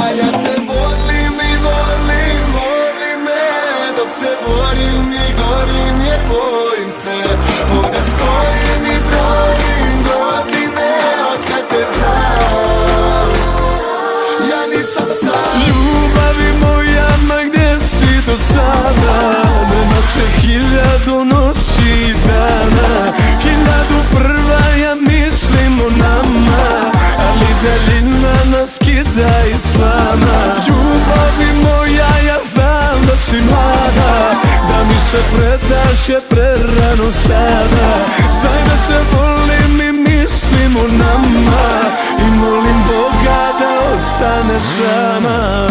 A ja te volim i volim, voli me. Dok se borim i gorim jer bojim se. Ovdje stojim i brojim godine otkad te znam. Ja nisam sam. Ljubavi moja, ma gdje si do sada? Nema te 1000 noći i dana, 1001 ja mislim o nama, ali daljina nas kida i slama. Ljubavi moja, ja znam da si mlada, da mi se predaš je prerano sada. Znaj da te volim i mislim o nama, i molim Boga da ostaneš sama.